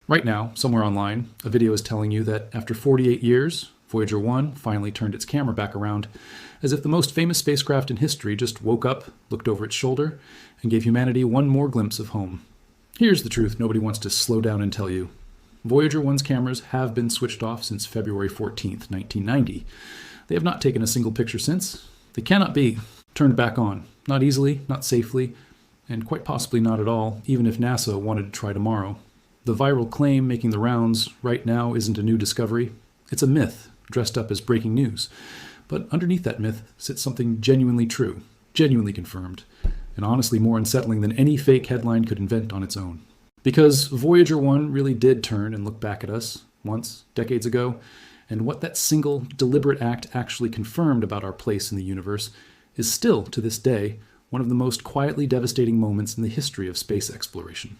Right now, somewhere online, a video is telling you that after 48 years, Voyager 1 finally turned its camera back around, as if the most famous spacecraft in history just woke up, looked over its shoulder, and gave humanity one more glimpse of home. Here's the truth nobody wants to slow down and tell you. Voyager 1's cameras have been switched off since February 14th, 1990. They have not taken a single picture since. They cannot be turned back on. Not easily, not safely, and quite possibly not at all, even if NASA wanted to try tomorrow. The viral claim making the rounds right now isn't a new discovery. It's a myth, dressed up as breaking news. But underneath that myth sits something genuinely true, genuinely confirmed, and honestly more unsettling than any fake headline could invent on its own. Because Voyager 1 really did turn and look back at us, once, decades ago, and what that single, deliberate act actually confirmed about our place in the universe is still, to this day, one of the most quietly devastating moments in the history of space exploration.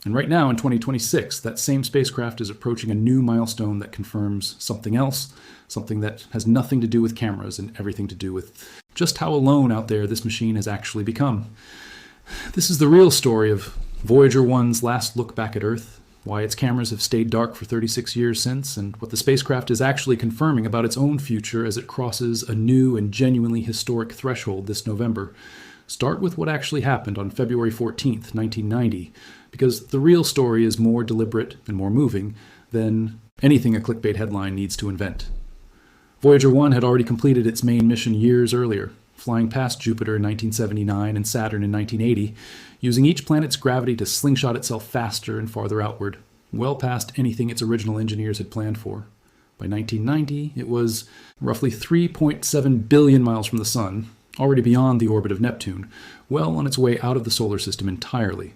And right now, in 2026, that same spacecraft is approaching a new milestone that confirms something else, something that has nothing to do with cameras and everything to do with just how alone out there this machine has actually become. This is the real story of Voyager 1's last look back at Earth, why its cameras have stayed dark for 36 years since, and what the spacecraft is actually confirming about its own future as it crosses a new and genuinely historic threshold this November. Start with what actually happened on February 14th, 1990, because the real story is more deliberate and more moving than anything a clickbait headline needs to invent. Voyager 1 had already completed its main mission years earlier, flying past Jupiter in 1979 and Saturn in 1980, using each planet's gravity to slingshot itself faster and farther outward, well past anything its original engineers had planned for. By 1990, it was roughly 3.7 billion miles from the Sun, already beyond the orbit of Neptune, well on its way out of the solar system entirely.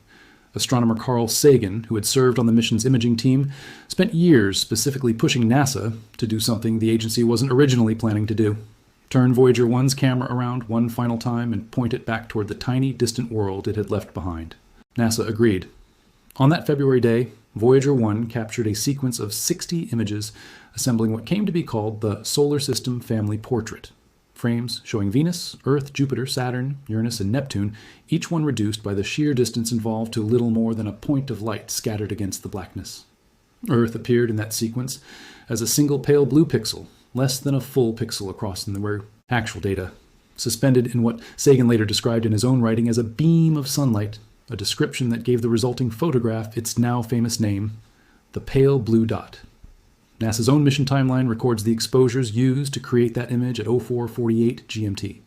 Astronomer Carl Sagan, who had served on the mission's imaging team, spent years specifically pushing NASA to do something the agency wasn't originally planning to do. Turn Voyager 1's camera around one final time and point it back toward the tiny, distant world it had left behind. NASA agreed. On that February day, Voyager 1 captured a sequence of 60 images, assembling what came to be called the Solar System Family Portrait. Frames showing Venus, Earth, Jupiter, Saturn, Uranus, and Neptune, each one reduced by the sheer distance involved to little more than a point of light scattered against the blackness. Earth appeared in that sequence as a single pale blue pixel, less than a full pixel across in the actual data, suspended in what Sagan later described in his own writing as a beam of sunlight, a description that gave the resulting photograph its now famous name, the pale blue dot. NASA's own mission timeline records the exposures used to create that image at 04:48 GMT.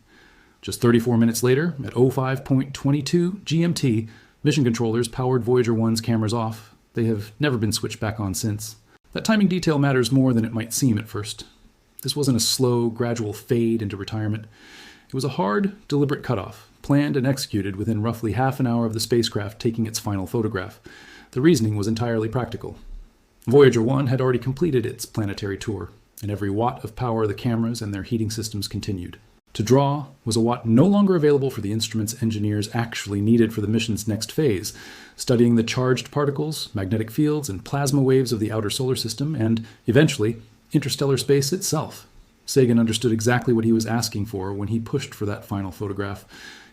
Just 34 minutes later, at 05:22 GMT, mission controllers powered Voyager 1's cameras off. They have never been switched back on since. That timing detail matters more than it might seem at first. This wasn't a slow, gradual fade into retirement. It was a hard, deliberate cutoff, planned and executed within roughly half an hour of the spacecraft taking its final photograph. The reasoning was entirely practical. Voyager 1 had already completed its planetary tour, and every watt of power the cameras and their heating systems continued. To draw was a watt no longer available for the instruments engineers actually needed for the mission's next phase, studying the charged particles, magnetic fields, and plasma waves of the outer solar system, and, eventually, interstellar space itself. Sagan understood exactly what he was asking for when he pushed for that final photograph.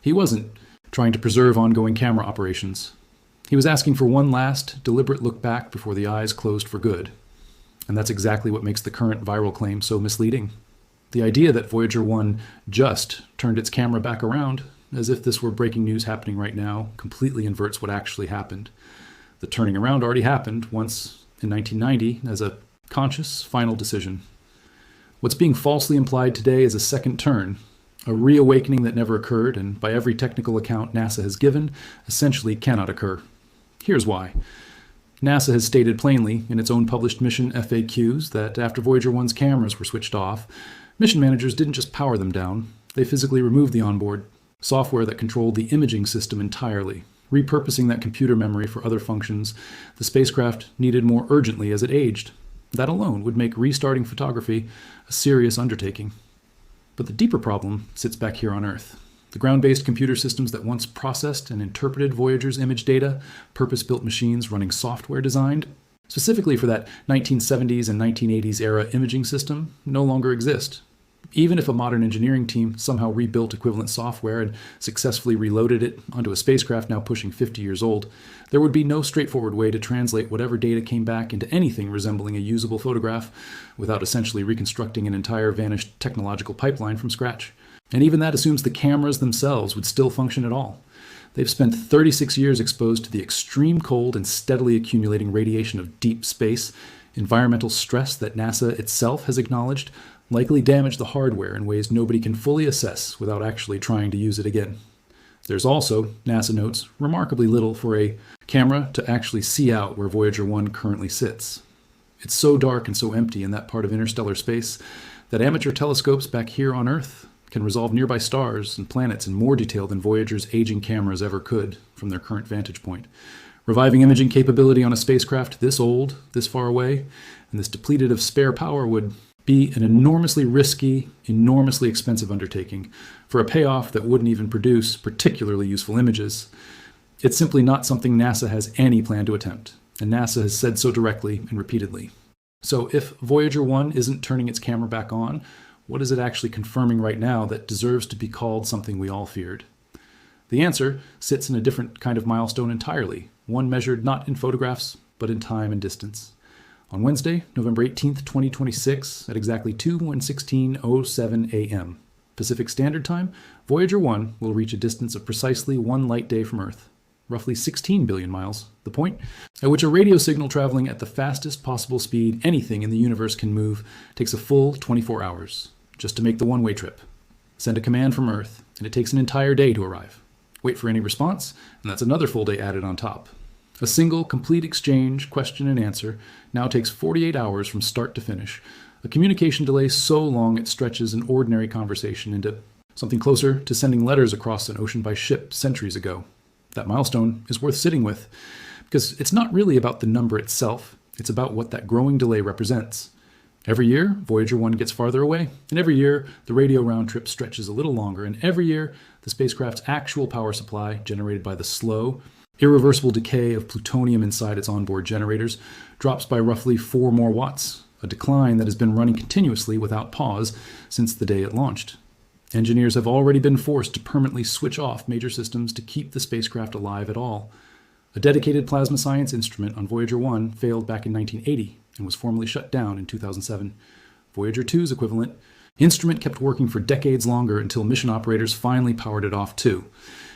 He wasn't trying to preserve ongoing camera operations. He was asking for one last, deliberate look back before the eyes closed for good. And that's exactly what makes the current viral claim so misleading. The idea that Voyager 1 just turned its camera back around, as if this were breaking news happening right now, completely inverts what actually happened. The turning around already happened once in 1990 as a conscious, final decision. What's being falsely implied today is a second turn, a reawakening that never occurred, and by every technical account NASA has given, essentially cannot occur. Here's why. NASA has stated plainly in its own published mission FAQs that after Voyager 1's cameras were switched off, mission managers didn't just power them down, they physically removed the onboard software that controlled the imaging system entirely, repurposing that computer memory for other functions the spacecraft needed more urgently as it aged. That alone would make restarting photography a serious undertaking. But the deeper problem sits back here on Earth. The ground-based computer systems that once processed and interpreted Voyager's image data, purpose-built machines running software designed specifically for that 1970s and 1980s era imaging system, no longer exist. Even if a modern engineering team somehow rebuilt equivalent software and successfully reloaded it onto a spacecraft now pushing 50 years old, there would be no straightforward way to translate whatever data came back into anything resembling a usable photograph without essentially reconstructing an entire vanished technological pipeline from scratch. And even that assumes the cameras themselves would still function at all. They've spent 36 years exposed to the extreme cold and steadily accumulating radiation of deep space, environmental stress that NASA itself has acknowledged likely damage the hardware in ways nobody can fully assess without actually trying to use it again. There's also, NASA notes, remarkably little for a camera to actually see out where Voyager 1 currently sits. It's so dark and so empty in that part of interstellar space that amateur telescopes back here on Earth can resolve nearby stars and planets in more detail than Voyager's aging cameras ever could from their current vantage point. Reviving imaging capability on a spacecraft this old, this far away, and this depleted of spare power would be an enormously risky, enormously expensive undertaking for a payoff that wouldn't even produce particularly useful images. It's simply not something NASA has any plan to attempt, and NASA has said so directly and repeatedly. So if Voyager 1 isn't turning its camera back on, what is it actually confirming right now that deserves to be called something we all feared? The answer sits in a different kind of milestone entirely, one measured not in photographs, but in time and distance. On Wednesday, November 18th, 2026, at exactly 2:16:07 a.m. Pacific Standard Time, Voyager 1 will reach a distance of precisely 1 light day from Earth, roughly 16 billion miles, the point at which a radio signal traveling at the fastest possible speed anything in the universe can move takes a full 24 hours, just to make the one-way trip. Send a command from Earth, and it takes an entire day to arrive. Wait for any response, and that's another full day added on top. A single, complete exchange, question and answer, now takes 48 hours from start to finish, a communication delay so long it stretches an ordinary conversation into something closer to sending letters across an ocean by ship centuries ago. That milestone is worth sitting with, because it's not really about the number itself, it's about what that growing delay represents. Every year, Voyager 1 gets farther away, and every year, the radio round trip stretches a little longer, and every year, the spacecraft's actual power supply, generated by the slow, irreversible decay of plutonium inside its onboard generators, drops by roughly 4 more watts, a decline that has been running continuously without pause since the day it launched. Engineers have already been forced to permanently switch off major systems to keep the spacecraft alive at all. A dedicated plasma science instrument on Voyager 1 failed back in 1980 and was formally shut down in 2007. Voyager 2's equivalent instrument kept working for decades longer until mission operators finally powered it off too,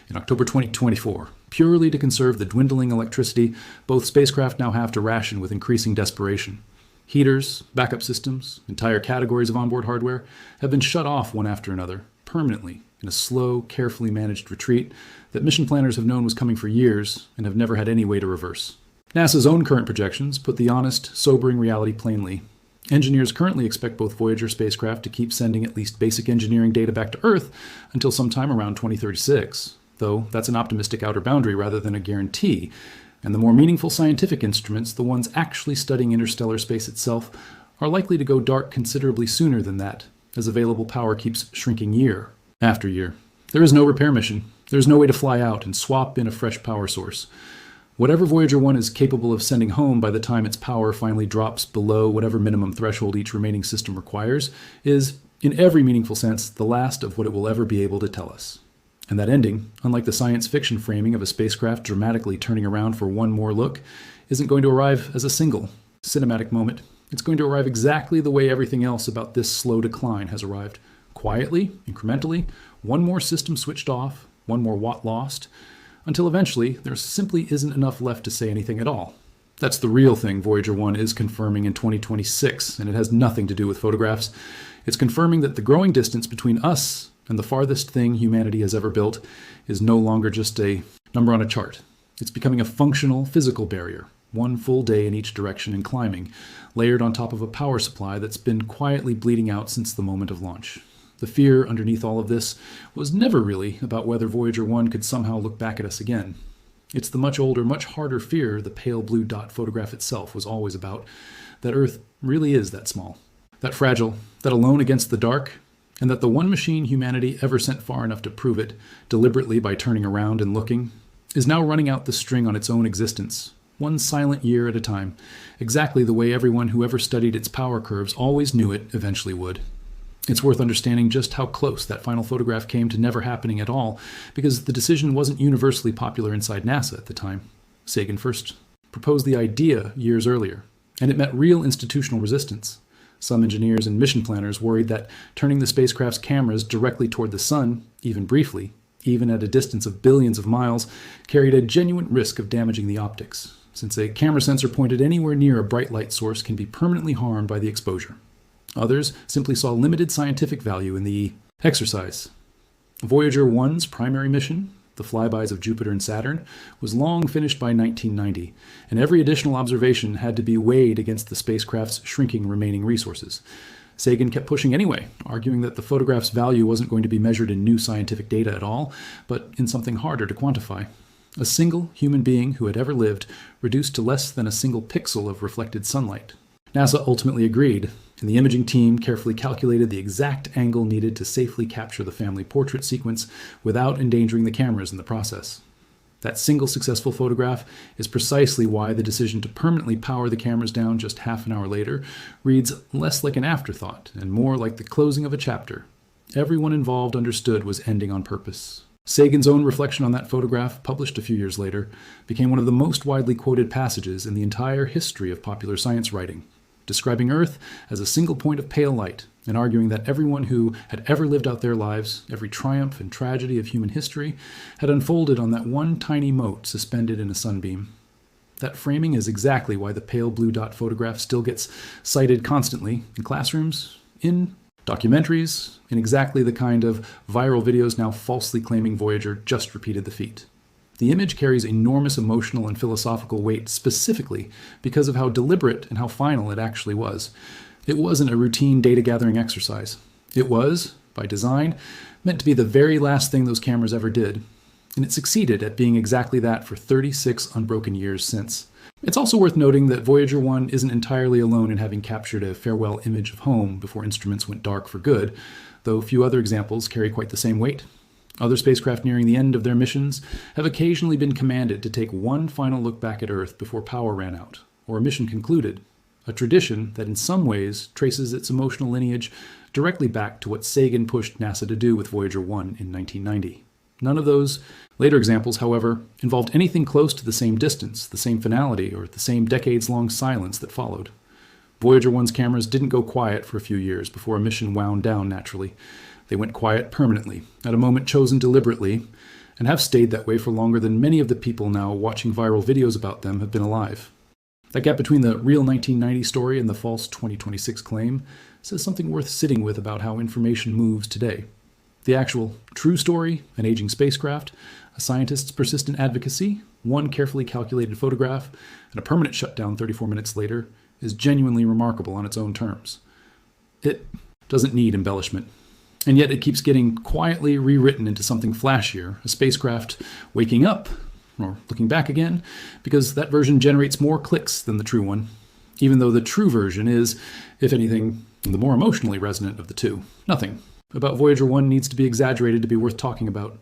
in October 2024. Purely to conserve the dwindling electricity both spacecraft now have to ration with increasing desperation. Heaters, backup systems, entire categories of onboard hardware have been shut off one after another, permanently, in a slow, carefully managed retreat that mission planners have known was coming for years and have never had any way to reverse. NASA's own current projections put the honest, sobering reality plainly. Engineers currently expect both Voyager spacecraft to keep sending at least basic engineering data back to Earth until sometime around 2036, though that's an optimistic outer boundary rather than a guarantee. And the more meaningful scientific instruments, the ones actually studying interstellar space itself, are likely to go dark considerably sooner than that, as available power keeps shrinking year after year. There is no repair mission. There is no way to fly out and swap in a fresh power source. Whatever Voyager 1 is capable of sending home by the time its power finally drops below whatever minimum threshold each remaining system requires is, in every meaningful sense, the last of what it will ever be able to tell us. And that ending, unlike the science fiction framing of a spacecraft dramatically turning around for one more look, isn't going to arrive as a single, cinematic moment. It's going to arrive exactly the way everything else about this slow decline has arrived. Quietly, incrementally, one more system switched off, one more watt lost, until eventually there simply isn't enough left to say anything at all. That's the real thing Voyager 1 is confirming in 2026, and it has nothing to do with photographs. It's confirming that the growing distance between us and the farthest thing humanity has ever built is no longer just a number on a chart. It's becoming a functional, physical barrier, one full day in each direction and climbing, layered on top of a power supply that's been quietly bleeding out since the moment of launch. The fear underneath all of this was never really about whether Voyager 1 could somehow look back at us again. It's the much older, much harder fear the pale blue dot photograph itself was always about, that Earth really is that small, that fragile, that alone against the dark, and that the one machine humanity ever sent far enough to prove it, deliberately by turning around and looking, is now running out the string on its own existence, one silent year at a time, exactly the way everyone who ever studied its power curves always knew it eventually would. It's worth understanding just how close that final photograph came to never happening at all, because the decision wasn't universally popular inside NASA at the time. Sagan first proposed the idea years earlier, and it met real institutional resistance. Some engineers and mission planners worried that turning the spacecraft's cameras directly toward the sun, even briefly, even at a distance of billions of miles, carried a genuine risk of damaging the optics, since a camera sensor pointed anywhere near a bright light source can be permanently harmed by the exposure. Others simply saw limited scientific value in the exercise. Voyager 1's primary mission, the flybys of Jupiter and Saturn, was long finished by 1990, and every additional observation had to be weighed against the spacecraft's shrinking remaining resources. Sagan kept pushing anyway, arguing that the photograph's value wasn't going to be measured in new scientific data at all, but in something harder to quantify. A single human being who had ever lived, reduced to less than a single pixel of reflected sunlight. NASA ultimately agreed, and the imaging team carefully calculated the exact angle needed to safely capture the family portrait sequence without endangering the cameras in the process. That single successful photograph is precisely why the decision to permanently power the cameras down just half an hour later reads less like an afterthought and more like the closing of a chapter. Everyone involved understood was ending on purpose. Sagan's own reflection on that photograph, published a few years later, became one of the most widely quoted passages in the entire history of popular science writing, describing Earth as a single point of pale light and arguing that everyone who had ever lived out their lives, every triumph and tragedy of human history, had unfolded on that one tiny mote suspended in a sunbeam. That framing is exactly why the pale blue dot photograph still gets cited constantly in classrooms, in documentaries, in exactly the kind of viral videos now falsely claiming Voyager just repeated the feat. The image carries enormous emotional and philosophical weight specifically because of how deliberate and how final it actually was. It wasn't a routine data-gathering exercise. It was, by design, meant to be the very last thing those cameras ever did, and it succeeded at being exactly that for 36 unbroken years since. It's also worth noting that Voyager 1 isn't entirely alone in having captured a farewell image of home before instruments went dark for good, though few other examples carry quite the same weight. Other spacecraft nearing the end of their missions have occasionally been commanded to take one final look back at Earth before power ran out, or a mission concluded, a tradition that in some ways traces its emotional lineage directly back to what Sagan pushed NASA to do with Voyager 1 in 1990. None of those later examples, however, involved anything close to the same distance, the same finality, or the same decades-long silence that followed. Voyager 1's cameras didn't go quiet for a few years before a mission wound down naturally. They went quiet permanently, at a moment chosen deliberately, and have stayed that way for longer than many of the people now watching viral videos about them have been alive. That gap between the real 1990 story and the false 2026 claim says something worth sitting with about how information moves today. The actual true story, an aging spacecraft, a scientist's persistent advocacy, one carefully calculated photograph, and a permanent shutdown 34 minutes later, is genuinely remarkable on its own terms. It doesn't need embellishment. And yet it keeps getting quietly rewritten into something flashier, a spacecraft waking up, or looking back again, because that version generates more clicks than the true one, even though the true version is, if anything, the more emotionally resonant of the two. Nothing about Voyager 1 needs to be exaggerated to be worth talking about.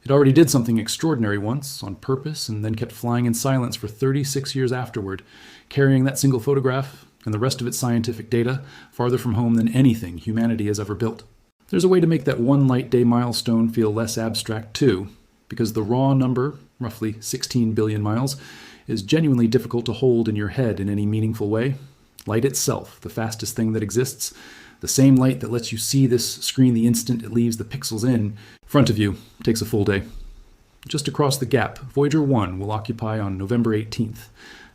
It already did something extraordinary once, on purpose, and then kept flying in silence for 36 years afterward, carrying that single photograph and the rest of its scientific data farther from home than anything humanity has ever built. There's a way to make that one light day milestone feel less abstract too, because the raw number, roughly 16 billion miles, is genuinely difficult to hold in your head in any meaningful way. Light itself, the fastest thing that exists, the same light that lets you see this screen the instant it leaves the pixels in front of you, takes a full day. Just across the gap, Voyager 1 will occupy on November 18th.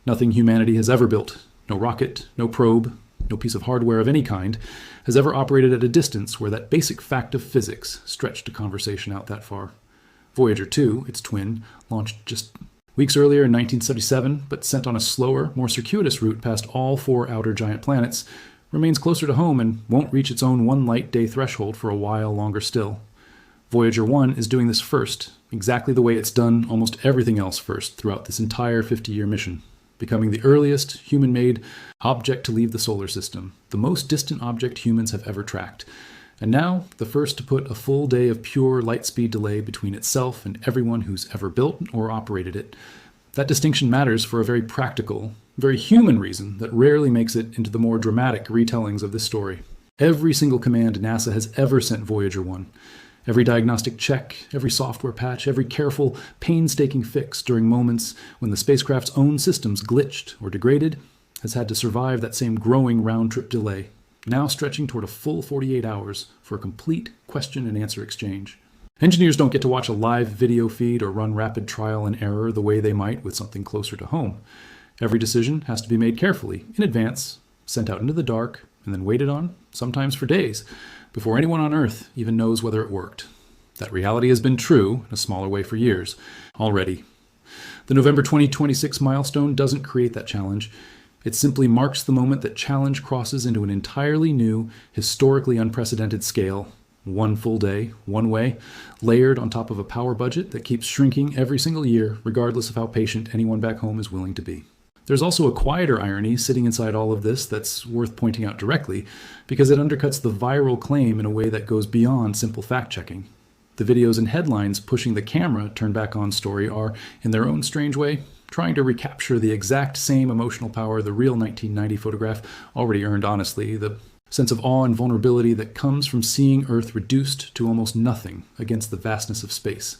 Nothing humanity has ever built, no rocket, no probe, no piece of hardware of any kind, has ever operated at a distance where that basic fact of physics stretched a conversation out that far. Voyager 2, its twin, launched just weeks earlier in 1977, but sent on a slower, more circuitous route past all 4 outer giant planets, remains closer to home and won't reach its own one light day threshold for a while longer still. Voyager 1 is doing this first, exactly the way it's done almost everything else first throughout this entire 50-year mission, becoming the earliest human-made object to leave the solar system, the most distant object humans have ever tracked, and now the first to put a full day of pure light speed delay between itself and everyone who's ever built or operated it. That distinction matters for a very practical, very human reason that rarely makes it into the more dramatic retellings of this story. Every single command NASA has ever sent Voyager 1. Every diagnostic check, every software patch, every careful, painstaking fix during moments when the spacecraft's own systems glitched or degraded has had to survive that same growing round-trip delay, now stretching toward a full 48 hours for a complete question and answer exchange. Engineers don't get to watch a live video feed or run rapid trial and error the way they might with something closer to home. Every decision has to be made carefully, in advance, sent out into the dark, and then waited on, sometimes for days, before anyone on Earth even knows whether it worked. That reality has been true, in a smaller way for years, already. The November 2026 milestone doesn't create that challenge. It simply marks the moment that challenge crosses into an entirely new, historically unprecedented scale. One full day, one way, layered on top of a power budget that keeps shrinking every single year, regardless of how patient anyone back home is willing to be. There's also a quieter irony sitting inside all of this that's worth pointing out directly, because it undercuts the viral claim in a way that goes beyond simple fact-checking. The videos and headlines pushing the camera turn back on story are, in their own strange way, trying to recapture the exact same emotional power the real 1990 photograph already earned honestly, the sense of awe and vulnerability that comes from seeing Earth reduced to almost nothing against the vastness of space.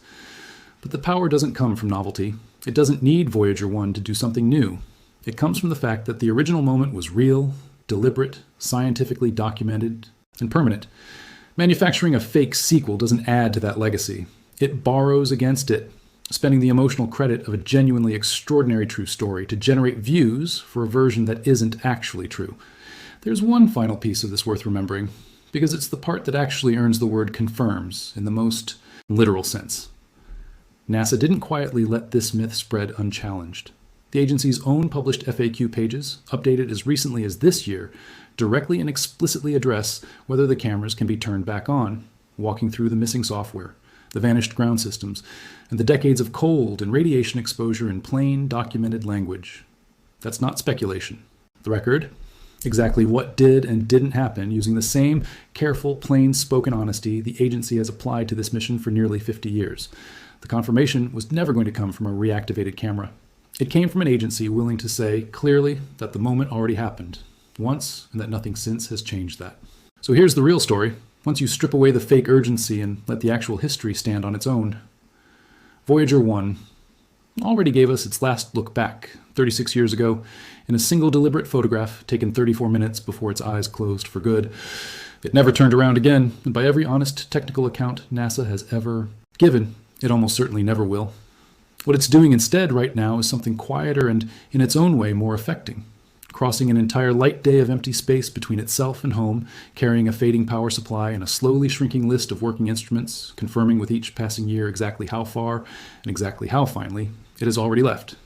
But the power doesn't come from novelty. It doesn't need Voyager 1 to do something new. It comes from the fact that the original moment was real, deliberate, scientifically documented, and permanent. Manufacturing a fake sequel doesn't add to that legacy. It borrows against it, spending the emotional credit of a genuinely extraordinary true story to generate views for a version that isn't actually true. There's one final piece of this worth remembering, because it's the part that actually earns the word confirms in the most literal sense. NASA didn't quietly let this myth spread unchallenged. The agency's own published FAQ pages, updated as recently as this year, directly and explicitly address whether the cameras can be turned back on, walking through the missing software, the vanished ground systems, and the decades of cold and radiation exposure in plain, documented language. That's not speculation. The record, exactly what did and didn't happen using the same careful, plain-spoken honesty the agency has applied to this mission for nearly 50 years. The confirmation was never going to come from a reactivated camera. It came from an agency willing to say clearly that the moment already happened once and that nothing since has changed that. So here's the real story, once you strip away the fake urgency and let the actual history stand on its own. Voyager 1 already gave us its last look back, 36 years ago, in a single deliberate photograph taken 34 minutes before its eyes closed for good. It never turned around again, and by every honest technical account NASA has ever given, it almost certainly never will. What it's doing instead right now is something quieter and, in its own way, more affecting. Crossing an entire light day of empty space between itself and home, carrying a fading power supply and a slowly shrinking list of working instruments, confirming with each passing year exactly how far and exactly how finally it has already left.